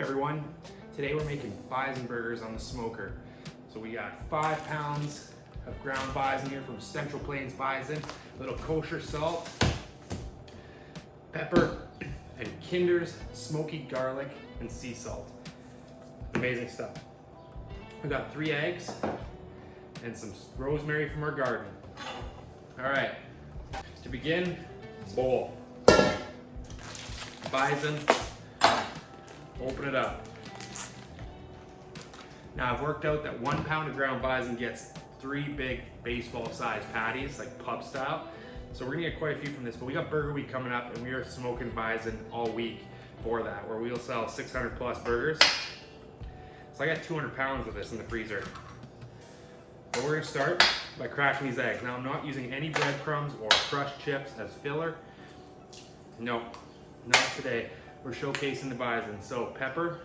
everyone. Today we're making bison burgers on the smoker. So we got 5 pounds of ground bison here from Central Plains Bison, a little kosher salt, pepper, and Kinder's smoky garlic and sea salt. Amazing stuff. We got 3 eggs and some rosemary from our garden. All right, to begin, bowl. Bison, open it up. Now I've worked out that 1 pound of ground bison gets 3 big baseball sized patties, like pub style. So we're gonna get quite a few from this, but we got Burger Week coming up and we are smoking bison all week for that, where we'll sell 600 plus burgers. So I got 200 pounds of this in the freezer. But we're gonna start by cracking these eggs. Now I'm not using any breadcrumbs or crushed chips as filler. No, not today. We're showcasing the bison. So pepper,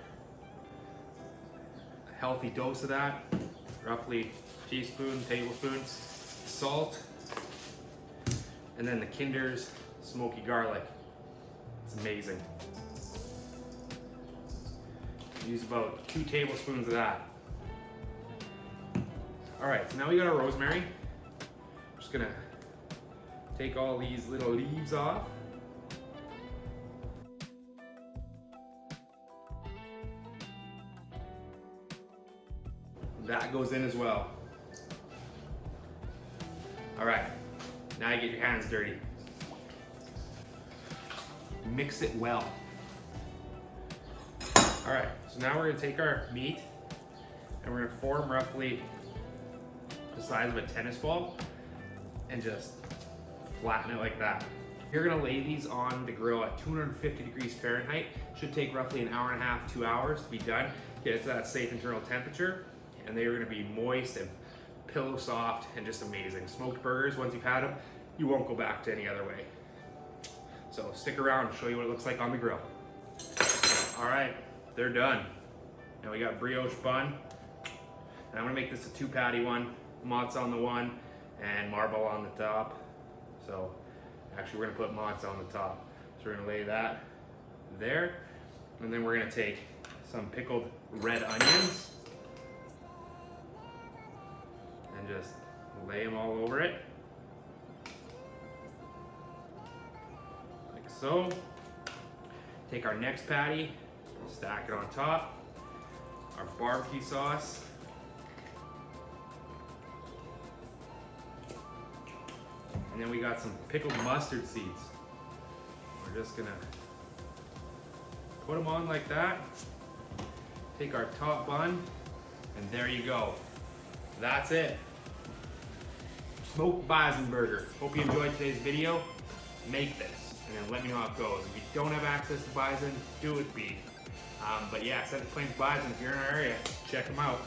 a healthy dose of that, roughly teaspoon, tablespoon, salt, and then the Kinder's smoky garlic. It's amazing. Use about 2 tablespoons of that. All right, so now we got our rosemary. I'm just gonna take all these little leaves off. That goes in as well. All right, now you get your hands dirty. Mix it well. All right, so now we're gonna take our meat and we're gonna form roughly the size of a tennis ball and just flatten it like that. You're gonna lay these on the grill at 250 degrees Fahrenheit. Should take roughly an hour and a half, 2 hours to be done. Get it to that safe internal temperature. And they're gonna be moist and pillow soft and just amazing. Smoked burgers, once you've had them, you won't go back to any other way. So stick around, I'll show you what it looks like on the grill. All right, they're done. Now we got brioche bun. And I'm gonna make this a 2 patty one, mozz on the one, and marble on the top. So actually we're gonna put mozz on the top. So we're gonna lay that there. And then we're gonna take some pickled red onions and just lay them all over it, like so. Take our next patty, stack it on top, our barbecue sauce, and then we got some pickled mustard seeds. We're just gonna put them on like that, take our top bun, and there you go. That's it. Smoked bison burger. Hope you enjoyed today's video. Make this and then let me know how it goes. If you don't have access to bison, do it with beef. But yeah, Central Plains Bison, if you're in our area, check them out.